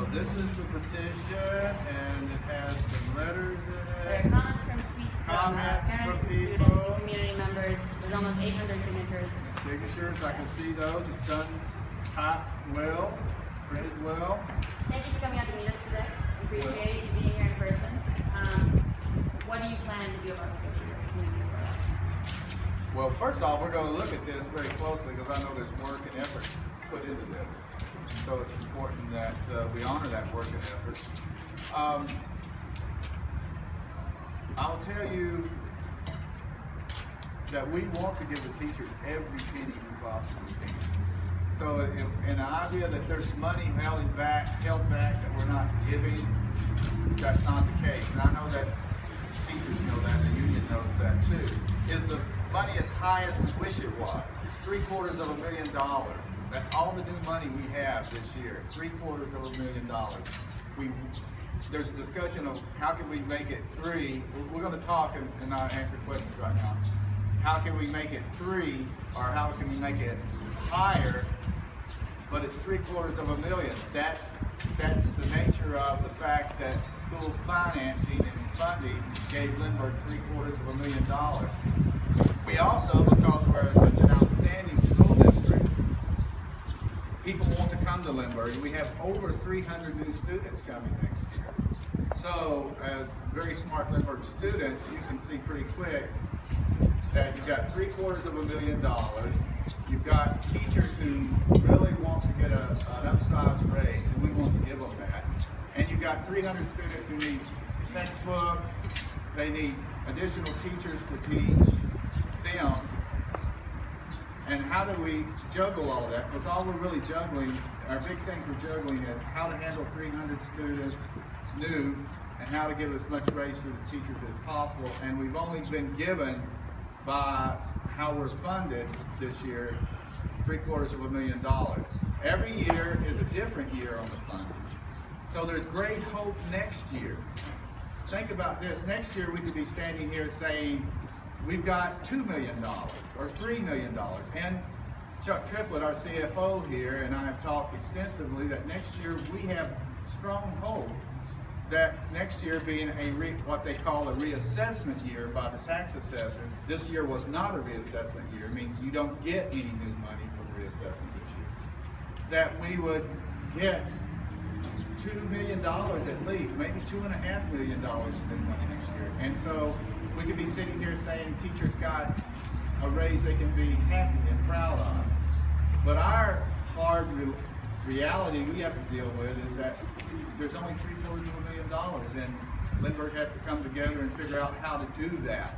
So this is the petition, and it has some letters in There it. are comments from Comments parents, from students, people. and community members. There's almost 800 signatures. Signatures, I can see those. It's done typed well, printed well. Thank you for coming out to meet us today. We appreciate you being here in person. What do you plan to do about this issue? Well, first off, we're going to look at this very closely because I know there's work and effort put into this. So it's important that we honor that work and effort. I'll tell you that we want to give the teachers every penny we possibly can. So an idea that there's money held back that we're not giving, that's not the case. And I know that teachers know that, the union knows that too. Is the money as high as we wish it was? It's $750,000. That's all the new money we have this year, $750,000. There's a discussion of how can we make it 3. We're going to talk and not answer questions right now. How can we make it 3, or how can we make it higher? But it's $750,000. That's the nature of the fact that school financing and funding gave Lindbergh $750,000. We also, because we're such an outstanding school district, people want to come to Lindbergh. We have over 300 new students coming next year. So, as very smart Lindbergh students, you can see pretty quick that you've got $750,000. You've got teachers who really want to get an upsized raise, and we want to give them that. And you've got 300 students who need textbooks. They need additional teachers to teach them. And how do we juggle all that? Because all we're really juggling, our big things we're juggling is how to handle 300 students new and how to give as much raise to the teachers as possible. And we've only been given, by how we're funded this year, $750,000. Every year is a different year on the funding. So there's great hope next year. Think about this. Next year we could be standing here saying, we've got $2 million or $3 million. And Chuck Triplett, our CFO here, and I have talked extensively that next year we have strong hope that next year being what they call a reassessment year by the tax assessors. This year was not a reassessment year. It means you don't get any new money from reassessment this year. That we would get $2 million at least, maybe $2.5 million in new money next year. And so we could be sitting here saying teachers got a raise they can be happy and proud of. But our hard reality we have to deal with is that there's only $750,000, and Lindbergh has to come together and figure out how to do that.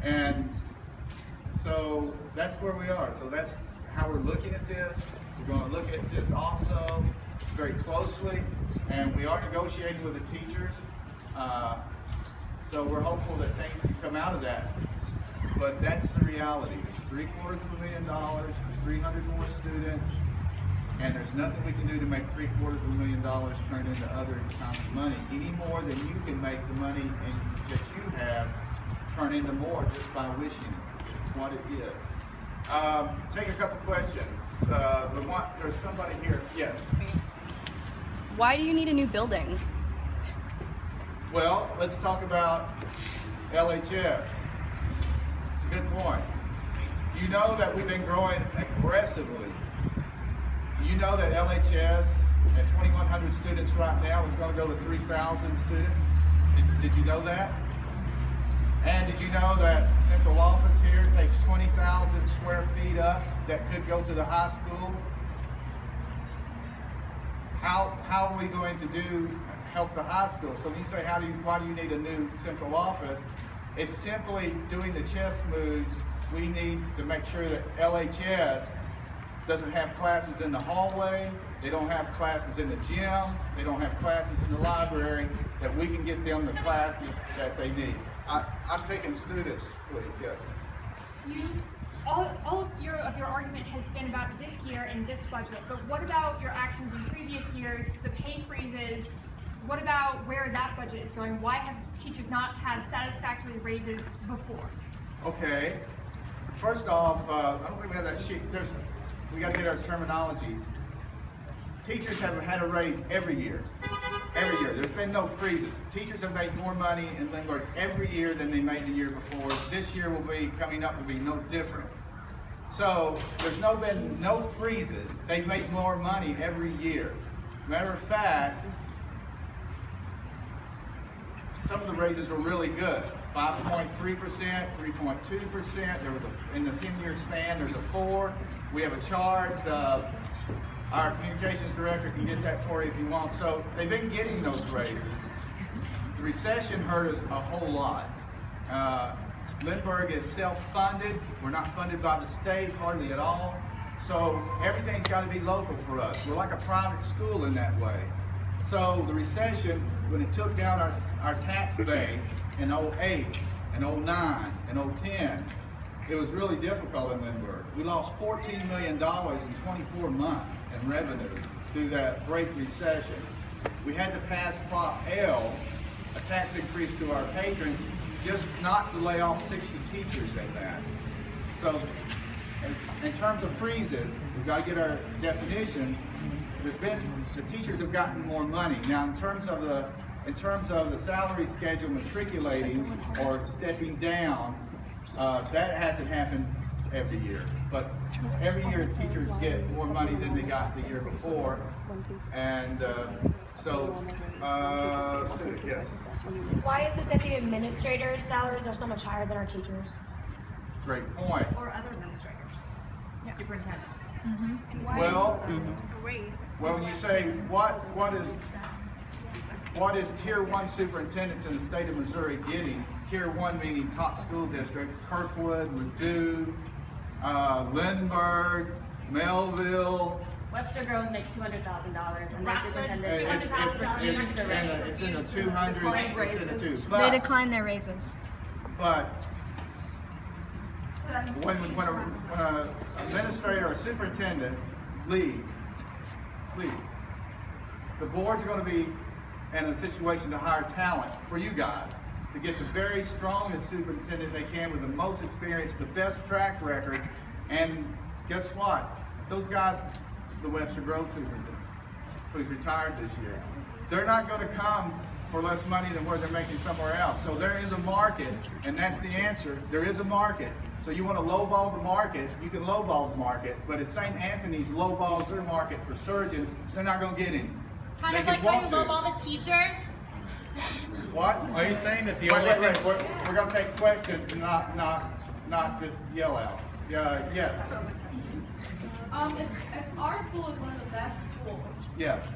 And so that's where we are. So that's how we're looking at this. We're going to look at this also very closely, and we are negotiating with the teachers. So we're hopeful that things can come out of that. But that's the reality. There's $750,000, there's 300 more students, and there's nothing we can do to make $750,000 turn into other kinds of money, any more than you can make the money that you have turn into more just by wishing it. This is what it is. Take a couple questions. There's somebody here. Yes. Why do you need a new building? Well, let's talk about LHS. It's a good point. You know that we've been growing aggressively. You know that LHS at 2,100 students right now is going to go to 3,000 students. Did you know that? And did you know that central office here takes 20,000 square feet up that could go to the high school? How are we going to help the high school? So when you say why do you need a new central office? It's simply doing the chess moves. We need to make sure that LHS doesn't have classes in the hallway, they don't have classes in the gym, they don't have classes in the library, that we can get them the classes that they need. I'm taking students, please, yes. All of your argument has been about this year and this budget, but what about your actions in previous years, the pay freezes? What about where that budget is going? Why have teachers not had satisfactory raises before? Okay. First off, I don't think we have that sheet. We got to get our terminology. teachers have had a raise every year. Every year. There's been no freezes. Teachers have made more money in Lindbergh every year than they made the year before. This year coming up will be no different. So there's been no freezes. They've made more money every year. Matter of fact, some of the raises were really good. 5.3%, 3.2%. There was in the 10-year span, there's a 4. We have a chart. Our communications director can get that for you if you want. So they've been getting those raises. The recession hurt us a whole lot. Lindbergh is self-funded. We're not funded by the state hardly at all. So everything's got to be local for us. We're like a private school in that way. So the recession, when it took down our tax base in 08 and 09 and 010, it was really difficult in Lindbergh. We lost $14 million in 24 months in revenue through that great recession. We had to pass Prop L, a tax increase to our patrons, just not to lay off 60 teachers in that. So in terms of freezes, we've got to get our definitions. The teachers have gotten more money. Now in terms of the salary schedule matriculating or stepping down, that hasn't happened every year. But every year teachers get more money than they got the year before. And yes. Why is it that the administrators' salaries are so much higher than our teachers? Great point. Or other administrators, superintendents. Well, when you say what is Tier 1 superintendents in the state of Missouri getting? Tier 1 meaning top school districts: Kirkwood, Ladue, Lindbergh, Melville. Webster girls make $200,000, and their superintendent It's in the 200s. It's in the two. They decline their raises. But when an administrator or superintendent leaves, the board's going to be in a situation to hire talent for you guys, to get the very strongest superintendent they can with the most experience, the best track record. And guess what? Those guys, the Webster Grove superintendent, who's retired this year, they're not going to come for less money than where they're making somewhere else. So there is a market, and that's the answer. There is a market. So you want to lowball the market, you can lowball the market, but if St. Anthony's lowballs their market for surgeons, they're not going to get any. Kind of like how you lowball the teachers? What? Are you saying that the Wait, only we're going to take questions and not just yell out. Yes. If our school is one of the best schools, Yes.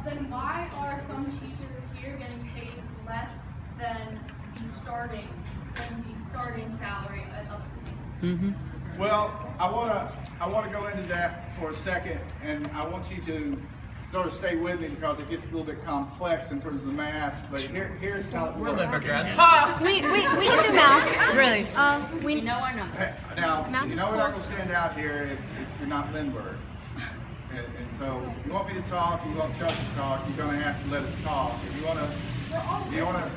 then why are some teachers here getting paid less than the starting salary at other schools? Well, I want to go into that for a second, and I want you to sort of stay with me because it gets a little bit complex in terms of the math. But here's how it we're works. Lindbergh grads. Ha! We can do math. Really. We We know our numbers. Now, Math you is know we're not cool. going to stand out here if you're not Lindbergh. And so, if you want me to talk, you want Chuck to talk, you're going to have to let us talk. If you want to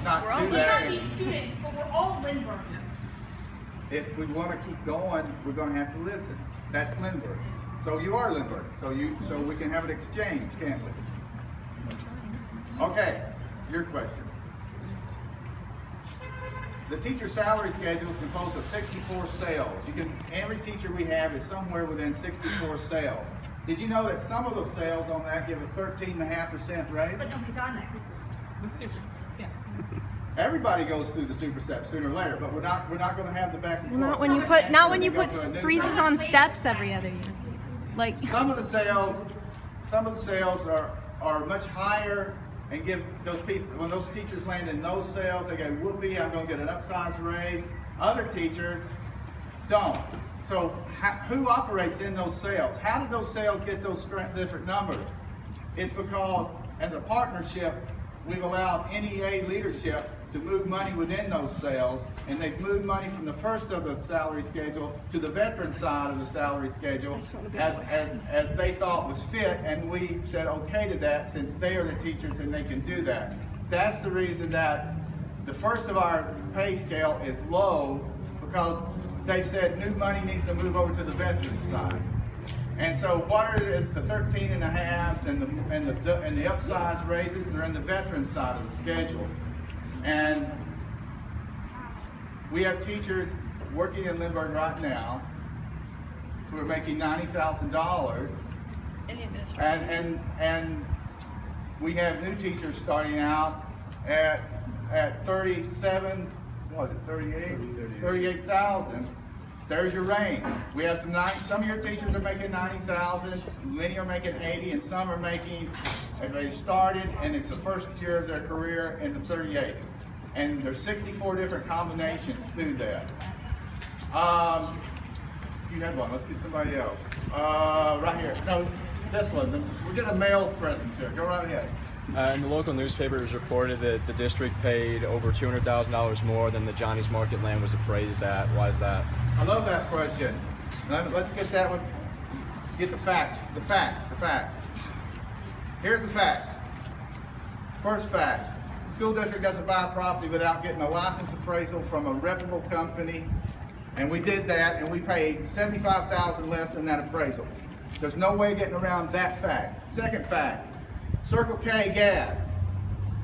not do We that, might be students, but we're all Lindbergh. if we want to keep going, we're going to have to listen. That's Lindbergh. So you are Lindbergh. So we can have an exchange, can't we? Okay, your question. The teacher salary schedule is composed of 64 sales. Every teacher we have is somewhere within 64 sales. Did you know that some of the sales on that give a 13.5% raise? But nobody's on there. Everybody goes through the superset sooner or later, but we're not going to have the back and forth. Not when you put freezes on steps every other year. Like Some of the sales are much higher and give those people, when those teachers land in those sales, they go, whoopee, I'm going to get an upsized raise. Other teachers don't. So who operates in those sales? How did those sales get those different numbers? It's because as a partnership, we've allowed NEA leadership to move money within those sales, and they've moved money from the first of the salary schedule to the veteran side of the salary schedule as they thought was fit, and we said okay to that since they are the teachers and they can do that. That's the reason that the first of our pay scale is low, because they said new money needs to move over to the veteran side. And so what is the 13 and a halves and the upsize raises? They're in the veteran side of the schedule. And we have teachers working in Lindbergh right now who are making $90,000. In the administration. And we have new teachers starting out at 37, what is it, 38,000. There's your range. We have some of your teachers are making 90,000, many are making 80, and some are making, if they started and it's the first year of their career, in the 38. And there's 64 different combinations through that. You had one. Let's get somebody else. Right here. No, this one. We're getting a male presence here. Go right ahead. In the local newspapers reported that the district paid over $200,000 more than the Johnny's Market land was appraised at. Why is that? I love that question. Let's get that one. Let's get the facts. The facts. Here's the facts. First fact. The school district doesn't buy property without getting a license appraisal from a reputable company. And we did that, and we paid $75,000 less than that appraisal. There's no way of getting around that fact. Second fact, Circle K Gas,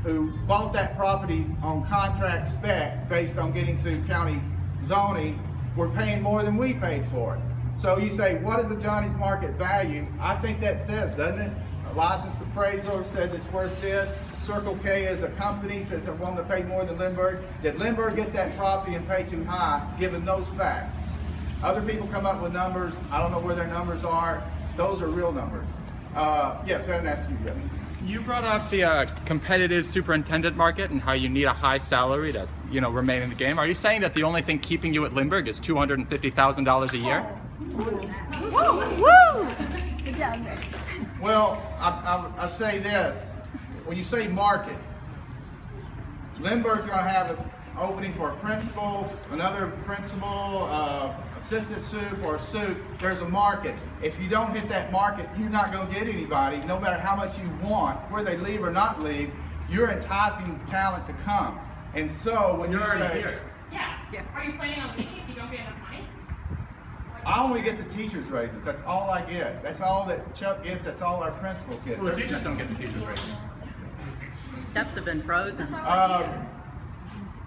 who bought that property on contract spec based on getting through county zoning, were paying more than we paid for it. So you say, what is the Johnny's Market value? I think that says, doesn't it? A license appraiser says it's worth this. Circle K as a company says they're willing to pay more than Lindbergh. Did Lindbergh get that property and pay too high, given those facts? Other people come up with numbers. I don't know where their numbers are. Those are real numbers. Yes, I haven't asked you yet. You brought up the competitive superintendent market and how you need a high salary to, remain in the game. Are you saying that the only thing keeping you at Lindbergh is $250,000 a year? Woo! Good job, Rick. Well, I say this. When you say market, Lindbergh's going to have an opening for a principal, another principal, assistant soup, or soup. There's a market. If you don't hit that market, you're not going to get anybody, no matter how much you want, where they leave or not leave. You're enticing talent to come. And so when you say, Yeah. Are you planning on leaving if you don't get enough money? I only get the teachers' raises. That's all I get. That's all that Chuck gets. That's all our principals get. Well, the teachers don't get the teachers' raises. Steps have been frozen.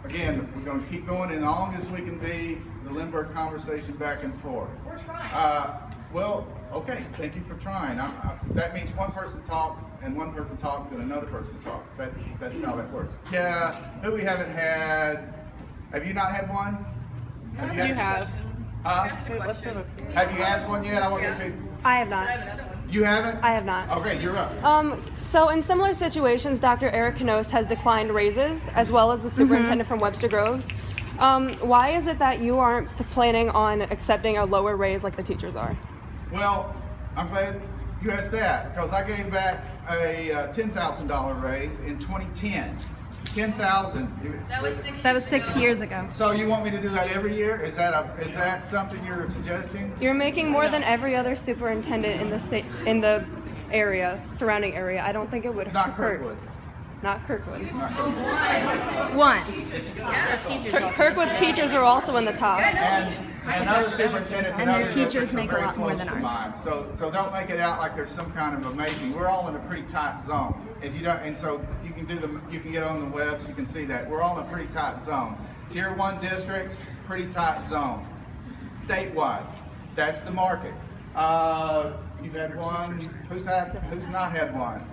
Again, we're going to keep going as long as we can be the Lindbergh conversation back and forth. We're trying. Well, okay, thank you for trying. That means one person talks and one person talks and another person talks. That's how that works. Yeah, who we haven't had. Have you not had one? Have you have. Have you asked one yet? I want to get people. I have not. You haven't? I have not. Okay, you're up. So in similar situations, Dr. Eric Knost has declined raises, as well as the superintendent from Webster Groves. Why is it that you aren't planning on accepting a lower raise like the teachers are? Well, I'm glad you asked that, because I gave back a $10,000 raise in 2010. 10,000. That was 6 years ago. So you want me to do that every year? Is that something you're suggesting? You're making more than every other superintendent in the state, in the area, surrounding area. I don't think it would Not hurt. Kirkwood. Not Kirkwood. One. Kirkwood's teachers are also in the top. And other superintendents And and their other teachers districts are make a very lot more close than to ours. mine. So don't make it out like there's some kind of amazing. We're all in a pretty tight zone. If you don't, and so you can get on the webs, you can see that we're all in a pretty tight zone. Tier 1 districts, pretty tight zone. Statewide, that's the market. You've had one. Who's not had one?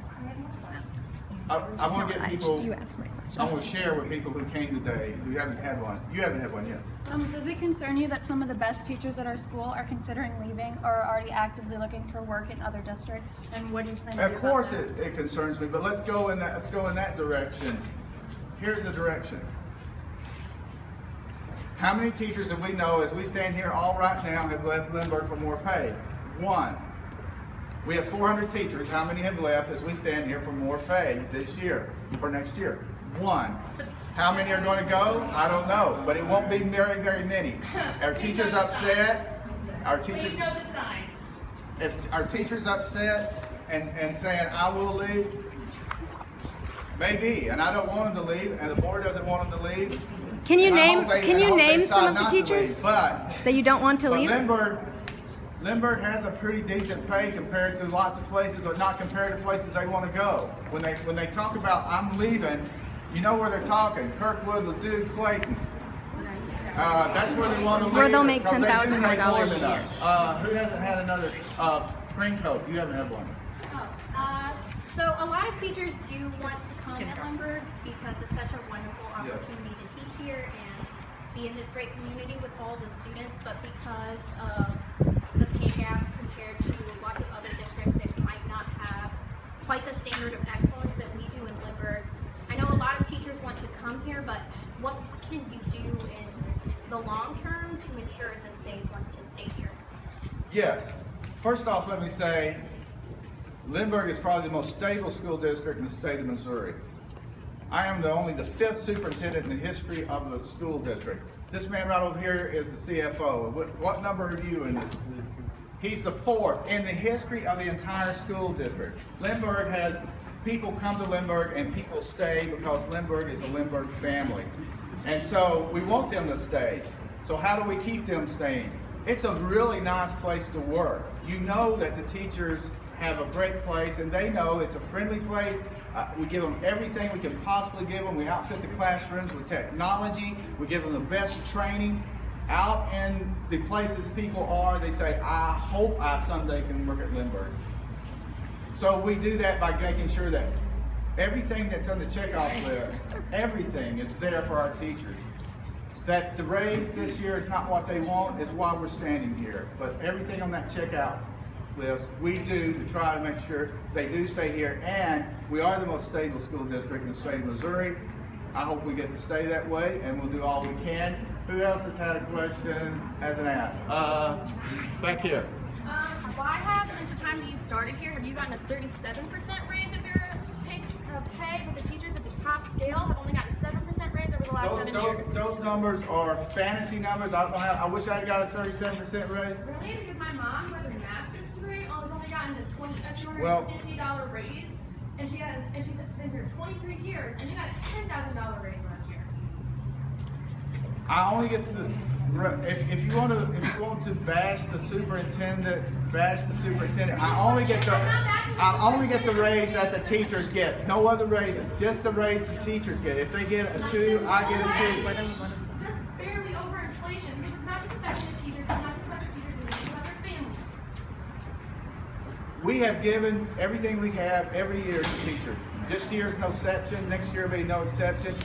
I want to get people. You asked my question. I want to share with people who came today who haven't had one. You haven't had one yet. Does it concern you that some of the best teachers at our school are considering leaving or are already actively looking for work in other districts? And what do you plan to do Of about course, that? it concerns me, but let's go in that direction. Here's the direction. How many teachers that we know, as we stand here all right now, have left Lindbergh for more pay? One. We have 400 teachers. How many have left as we stand here for more pay this year, for next year? One. How many are going to go? I don't know, but it won't be very, very many. Our teachers upset. Our teachers. Please know the sign. If our teachers upset and saying, I will leave, maybe, and I don't want them to leave, and the board doesn't want them to leave. Can you And I name hope they decide some of the not to leave, teachers but that you don't want to leave? Lindbergh has a pretty decent pay compared to lots of places, but not compared to places they want to go. When they talk about I'm leaving, you know where they're talking: Kirkwood, Leduc, Clayton. That's where they want to leave. Where they'll make because they do $10,000 make more more than than us. us. Who hasn't had another raincoat? You haven't had one. So a lot of teachers do want to come at Lindbergh because it's such a wonderful opportunity to teach here and be in this great community with all the students, but because of the pay gap compared to lots of other districts that might not have quite the standard of excellence that we do in Lindbergh, I know a lot of teachers want to come here, but what can you do in the long term to ensure that they want to stay here? Yes. First off, let me say, Lindbergh is probably the most stable school district in the state of Missouri. I am only the 5th superintendent in the history of the school district. This man right over here is the CFO. What number are you in this? He's the 4th in the history of the entire school district. Lindbergh has people come to Lindbergh and people stay because Lindbergh is a Lindbergh family. And so we want them to stay. So how do we keep them staying? It's a really nice place to work. You know that the teachers have a great place, and they know it's a friendly place. We give them everything we can possibly give them. We outfit the classrooms with technology. We give them the best training. Out in the places people are, they say, I hope I someday can work at Lindbergh. So we do that by making sure that everything that's on the checkoff list, everything is there for our teachers. That the raise this year is not what they want, is why we're standing here. But everything on that checkout list, we do to try to make sure they do stay here, and we are the most stable school district in the state of Missouri. I hope we get to stay that way, and we'll do all we can. Who else has had a question, hasn't asked? Back here. Why have, since the time that you started here, have you gotten a 37% raise of your pay, but the teachers at the top scale have only gotten 7% raise over the last 7 years? Those numbers are fantasy numbers. I don't know how. I wish I had got a 37% raise. Really? Because my mom, with her master's degree, has only gotten a $250 raise, and she's been here 23 years, and you got a $10,000 raise last year. I only get to, if you want to bash the superintendent, I only get the raise that the teachers get. No other raises, just the raise the teachers get. If they get a 2, I get a 2. Just barely over inflation, because it's not just about the teachers, it's not just about the teachers, it's about their families. We have given everything we have every year to teachers. This year is no exception, next year will be no exception.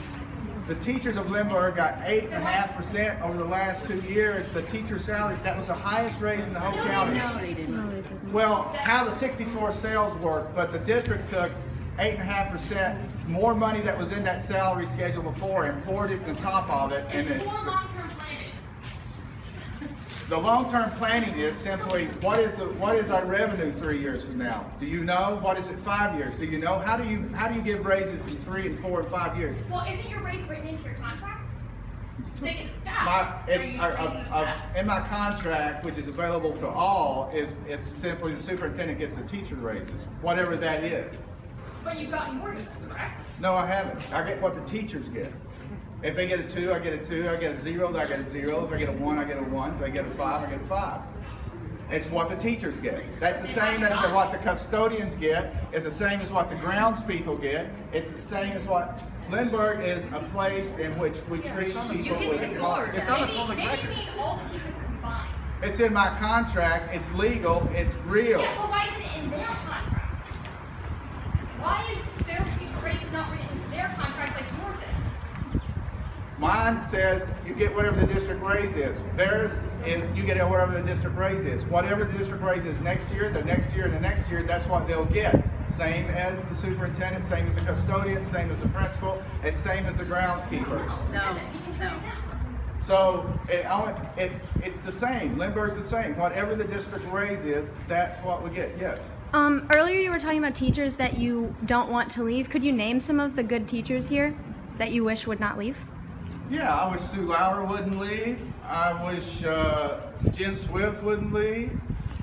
The teachers of Lindbergh got 8.5% over the last 2 years. The teacher salaries, that was the highest raise in the whole county. No, they didn't. Well, how the 64 sales work, but the district took 8.5% more money that was in that salary schedule before and poured it on top of it. And It's more long-term planning. the long-term planning is simply what is our revenue 3 years from now? Do you know? What is it 5 years? Do you know? How do you give raises in 3 and 4 and 5 years? Well, isn't your raise written into your contract? They can stop. In my contract, which is available to all, is simply the superintendent gets the teacher raises, whatever that is. But you've gotten more than that, correct? No, I haven't. I get what the teachers get. If they get a 2, I get a 2. I get a 0, I get a 0. If I get a 1, I get a 1. If I get a 5, I get a 5. It's what the teachers get. That's the same as what the custodians get. It's the same as what the grounds people get. It's the same as what Lindbergh is, a place in which we treat people with regard. It's on the public Maybe record. you mean all the teachers combined. It's in my contract. It's legal. It's real. Yeah, well, why isn't it in their contracts? Why is their future raise not written into their contracts like yours is? Mine says you get whatever the district raise is. Theirs is you get whatever the district raise is. Whatever the district raise is next year, the next year, and the next year, that's what they'll get. Same as the superintendent, same as the custodian, same as the principal, and same as the groundskeeper. No. So it's the same. Lindbergh's the same. Whatever the district raise is, that's what we get. Yes. Earlier you were talking about teachers that you don't want to leave. Could you name some of the good teachers here that you wish would not leave? Yeah, I wish Sue Lauer wouldn't leave. I wish Jen Swift wouldn't leave.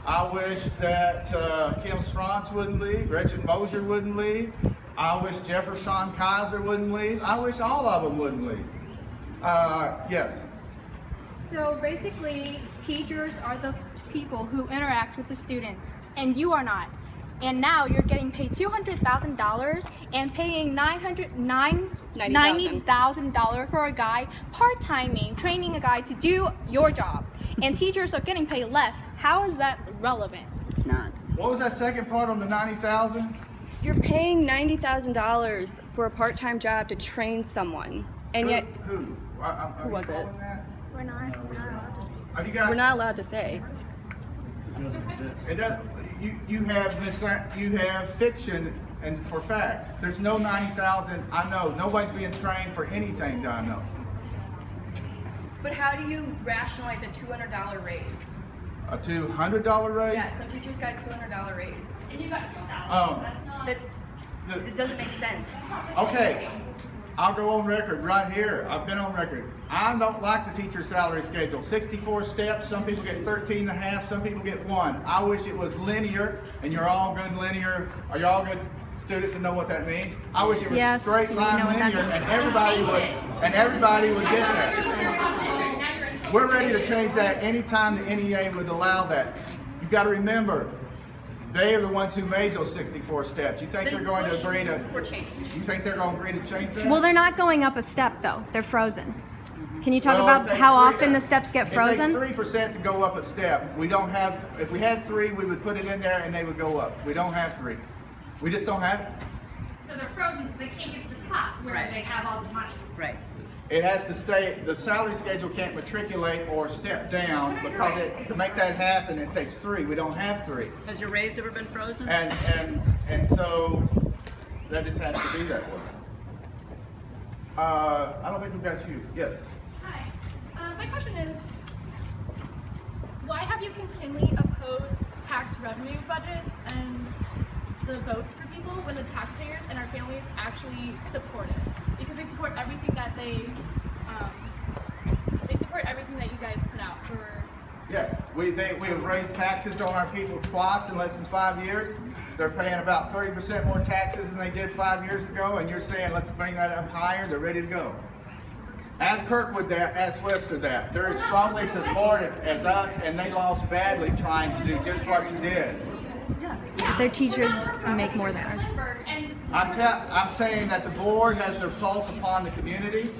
I wish that Kim Strantz wouldn't leave. Gretchen Mosier wouldn't leave. I wish Jefferson Kaiser wouldn't leave. I wish all of them wouldn't leave. Yes. So basically, teachers are the people who interact with the students, and you are not. And now you're getting paid $200,000 and paying $90,000 for a guy part-timing, training a guy to do your job. And teachers are getting paid less. How is that relevant? It's not. What was that second part on the 90,000? You're paying $90,000 for a part-time job to train someone, and yet Who? Who was it? We're not allowed to say. Have you got? we're not allowed to say. It does, you have fiction and for facts. There's no 90,000. I know nobody's being trained for anything. I know. But how do you rationalize a $200 raise? A $200 raise? Yeah, some teachers got a $200 raise. And you got Oh. It doesn't make sense. Okay, I'll go on record right here. I've been on record. I don't like the teacher salary schedule. 64 steps, some people get 13 and a half, some people get 1. I wish it was linear, and you're all good linear. Are you all good students and know what that means? I wish it was Yes, straight line we know what that linear, means. and everybody would get that. We're ready to change that anytime the NEA would allow that. You got to remember, they are the ones who made those 64 steps. You think they're going to agree to? You think they're going to agree to change that? Well, they're not going up a step though. They're frozen. Can you talk Well, about it takes how three- often the steps get frozen? It takes 3% to go up a step. We don't have. If we had 3, we would put it in there and they would go up. We don't have 3. We just don't have it. So they're frozen, so they can't get to the top where Right. they have all the money. Right. It has to stay. The salary schedule can't matriculate or step down because to make that happen, it takes 3. We don't have 3, Has your raise ever been frozen? and so that just has to be that way. I don't think we've got you. Yes. Hi. My question is, why have you continually opposed tax revenue budgets and the votes for people when the taxpayers and our families actually support it? Because they support everything that they support everything that you guys put out for. Yes, we have raised taxes on our people twice in less than 5 years. They're paying about 30% more taxes than they did 5 years ago, and you're saying let's bring that up higher. They're ready to go. Ask Kirkwood that, ask Webster that. They're as strongly supported as us, and they lost badly trying to do just what you did. Their teachers make more than us. I'm saying that the board has their pulse upon the community,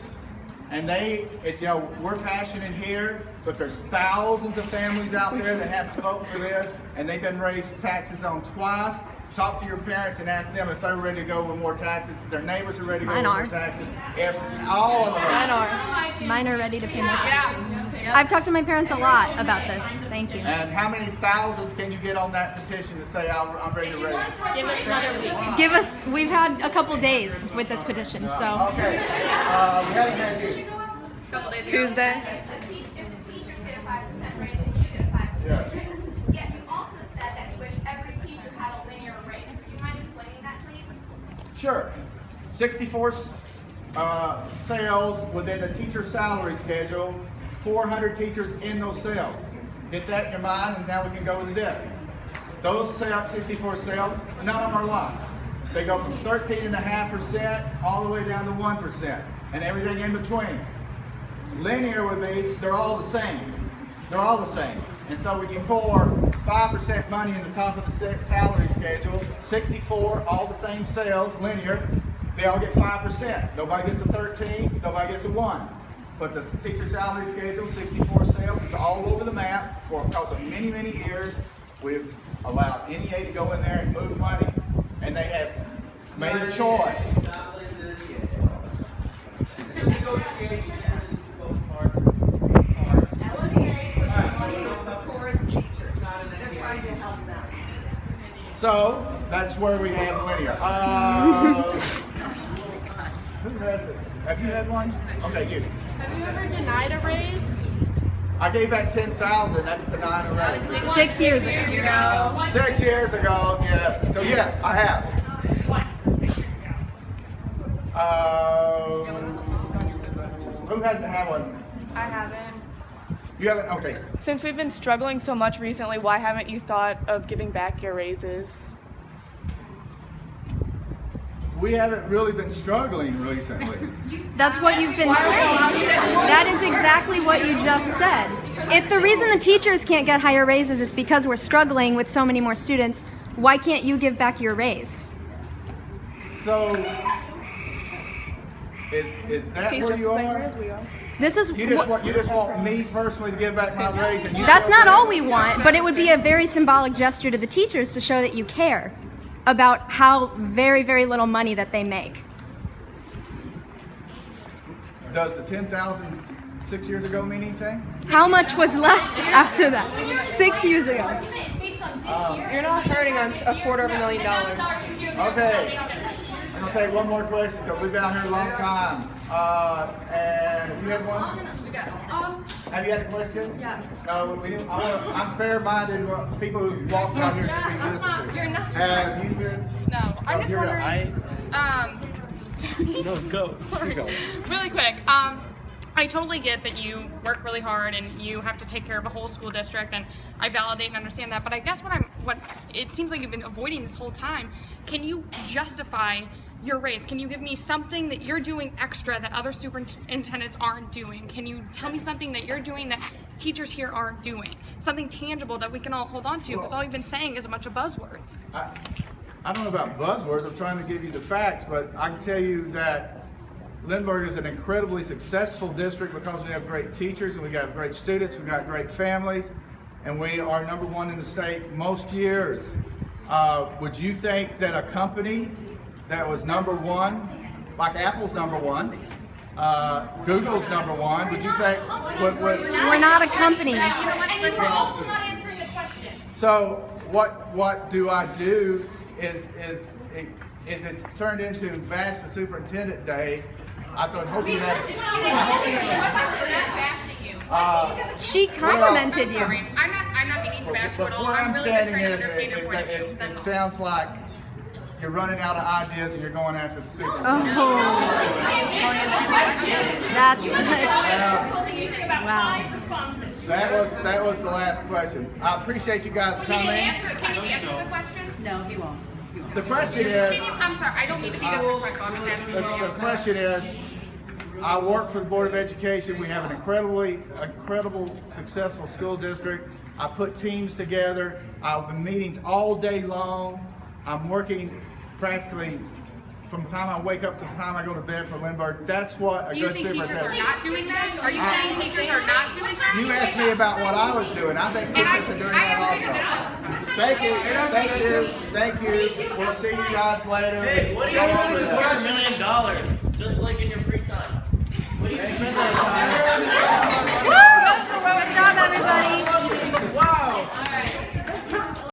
and we're passionate here, but there's thousands of families out there that have to vote for this, and they've been raised taxes on twice. Talk to your parents and ask them if they're ready to go with more taxes. Their neighbors are ready to go Mine with are. more taxes. If all of them. Mine are ready to pay more taxes. I've talked to my parents a lot about this. Thank you. And how many thousands can you get on that petition to say I'm ready to raise? Give us another week. Give us. We've had a couple days with this petition, so. Okay. We haven't had you. Tuesday. If the teachers get a 5% raise and you get a 5% Yes. raise. Yet you also said that you wish every teacher had a linear raise. Would you mind explaining that, please? Sure. 64 sales within the teacher salary schedule, 400 teachers in those sales. Get that in your mind, and now we can go to this. Those sales, 64 sales, none of them are locked. They go from 13.5% all the way down to 1%, and everything in between. Linear would be, they're all the same. They're all the same. And so when you pour 5% money in the top of the salary schedule, 64, all the same sales, linear, they all get 5%. Nobody gets a 13, nobody gets a 1. But the teacher salary schedule, 64 sales, is all over the map because of many, many years. We've allowed NEA to go in there and move money, and they have made a choice. So that's where we have linear. Who has it? Have you had one? Okay, you. Have you ever denied a raise? I gave back 10,000. That's denying a raise. 6 years ago. 6 years ago, yes. So yes, I have. Who hasn't had one? I haven't. You haven't? Okay. Since we've been struggling so much recently, why haven't you thought of giving back your raises? we haven't really been struggling recently. That's what you've been saying. That is exactly what you just said. If the reason the teachers can't get higher raises is because we're struggling with so many more students, why can't you give back your raise? So, is that where you are? This is You just want me personally to give back my raise, and you That's feel not bad? all we want, but it would be a very symbolic gesture to the teachers to show that you care about how very, very little money that they make. Does the 10,000 6 years ago mean anything? How much was left after that? 6 years ago. You're not hurting on $250,000. Okay, I'm gonna take one more question because we've been out here a long time. And you have one? Have you had a question? Yes. No, I'm fair-minded. People who walk out here should be listened to. You're not. Have you been? No, I'm just wondering. No, go. Sorry. Go. Really quick. I totally get that you work really hard and you have to take care of a whole school district, and I validate and understand that. But I guess what it seems like you've been avoiding this whole time. Can you justify your raise? Can you give me something that you're doing extra that other superintendents aren't doing? Can you tell me something that you're doing that teachers here aren't doing? Something tangible that we can all hold on to, because all you've been saying is a bunch of buzzwords. I don't know about buzzwords. I'm trying to give you the facts, but I can tell you that Lindbergh is an incredibly successful district because we have great teachers and we got great students, we got great families, and we are #1 in the state most years. Would you think that a company that was #1, like Apple's #1, Google's #1, would you think would We're not a company. And you're also not answering the question. So what do I do is if it's turned into Bash the Superintendent Day, I thought hopefully She complimented you. I'm not meaning to bash you at But all. where I'm I'm really just standing trying to is, understand your point of view. it That's all. sounds like you're running out of ideas and you're going after the superintendent. Oh, that's much. Wow. That was the last question. I appreciate you guys Can coming. you answer the question? No, he won't. The question is, I'm sorry, I don't mean to be disrespectful. I'm just asking you. the question is, I work for the Board of Education. We have an incredible, successful school district. I put teams together. I've been meetings all day long. I'm working practically from the time I wake up to the time I go to bed for Lindbergh. That's what a Do you good think teachers are superintendent. not doing that? Are you saying teachers are not doing that? You asked me about what I was doing. I think teachers are doing that also. Thank you. We'll see you guys later. Hey, what do you do with $4 million?